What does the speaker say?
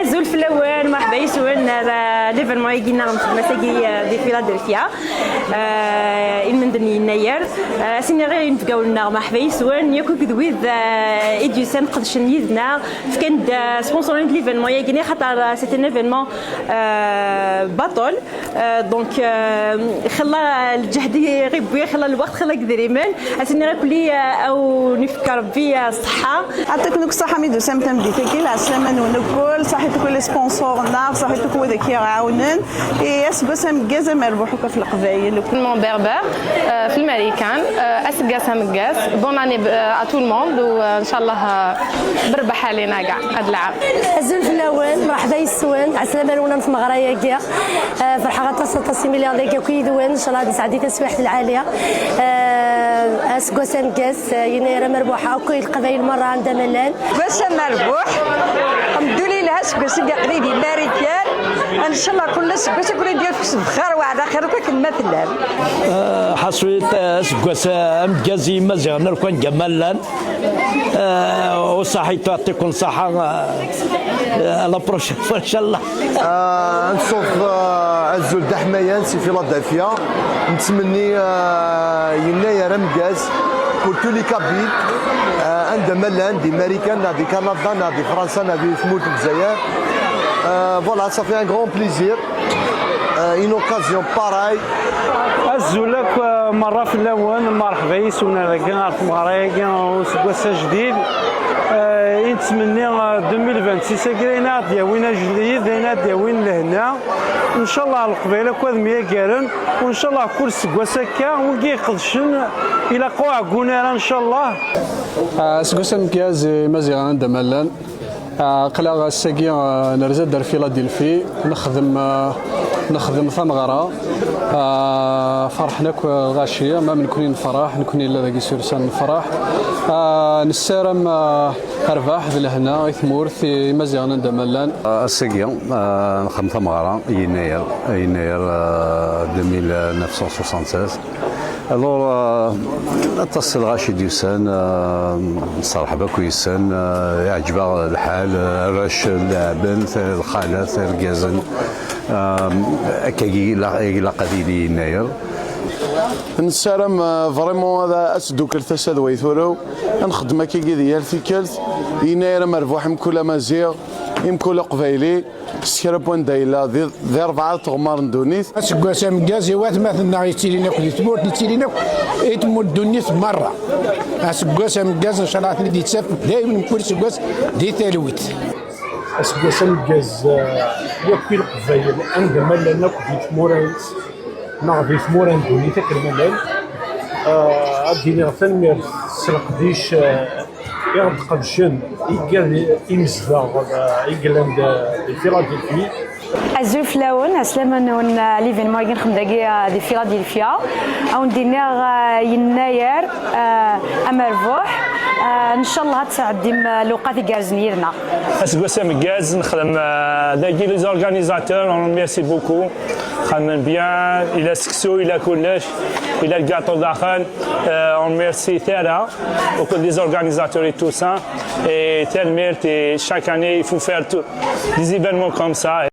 أزول في الأول مرحبا يسون ليفرمون يجينا في المساجي دي فيلادلفيا المندني يناير سيني غير نتقاو لنا مرحبا يسون ياكو كدويد إديوسان قدشن يدنا كان سبونسورين ليفرمون يجينا خاطر سيت ان ايفينمون باطل دونك خلا الجهد غيبويا خلا الوقت خلا كدريمان سيني غير كلي أو نفكر بيا الصحة يعطيك الصحة ميدو سامتم ديتيكي العسلامة ونقول صحيتك لي سبونسورنا صحيتك وذاك يعاونن اسبسام كازا مربوحوك في القبايل مون بربر في الامريكان اسكاس مكاس بون اني ا تو الموند وان شاء الله بربح علينا كاع هذا العام. الزول في الاول مرحبا يسوان عسلامة لونا في مغرايا كاع فرحة تصل مليون ديك كيدوان ان شاء الله نسعدي تسويحة العالية اسكاس مكاس يناير مربوحة وكل القبايل مرة عندها ملال بس مربوح الحمد لله اسكاس قريب امريكان ان شاء الله كل اسكاس كل ندير في الخير وعلى خير كما تلال حصويت اسكاس امكازي مزيان نركن جمالان وصحيت يعطيكم صحة على بروشين ان شاء الله. نصوف الزول دحميان سي فيلادلفيا نتمني يناير مكاز pour tous les cabines عند ملان دي امريكان دي كندا دي فرنسا دي ثمود الجزائر voilà ça fait un grand plaisir une occasion pareille الزولك مرة في اللون مرحبا يسونا لك نعرف مغرايا وسكواسا جديد نتمنى 2026 كاينه دياوينا جديد دينا دياوين لهنا ان شاء الله القبيله كواد ميا كارن وان شاء الله كل سكواسا كا وكي قدشن الى قوع كونيرا ان شاء الله سكواسا مكياز مزيان عند ملان قلا الساكي نرزا دار فيلادلفي نخدم ثمغرة فرحنا غاشية ما نكونين نفرح نكوني لا ذاك سورسان نفرح نسارم أرباح لهنا يثمورث مزيان عند ملان الساكي نخدم ثمغرة يناير 1976 الور اتصل غاشي ديوسان صراحه كويسان يعجبها الحال راش لاعبين الخالات الكازن كي لا قديدي يناير نسالم فريمون هذا اسدوك الفساد ويثورو نخدم كي ديال ثيكلت يناير مربوح مكل مزيغ يمكن قبايلي سكربون دايلا ذي 4 تغمار ندونيث اسكواسا مكازي وات مثلنا يتيلينا كل تموت يتيلينا يتموت دونيث مره اسكواسا مكاز ان شاء الله اللي يتسافر دائما كل سكواس دي تالويت اسكواسا مكاز يكفي القبايل عندما لنا كل تمورانس نعرف تموران دونيث كرمال ادينا ثاني سلقديش يغد قدشن يقال إمزدا يقلند فيلادلفي الزول في اللون عسلامة نون ليفينمون ينخدم داكي دي فيلادلفيا أو ندينا يناير أمربوح ان شاء الله تساعد لوقات كازنيرنا اسكواسا مكاز نخدم داكي لي زورغانيزاتور ميرسي بوكو خدمين بيان الى سكسو الى كلش الى الكاطو داخل اون ميرسي تالا وكل لي زورغانيزاتور اي تو سا اي تال ميرت chaque année il faut faire des événements comme ça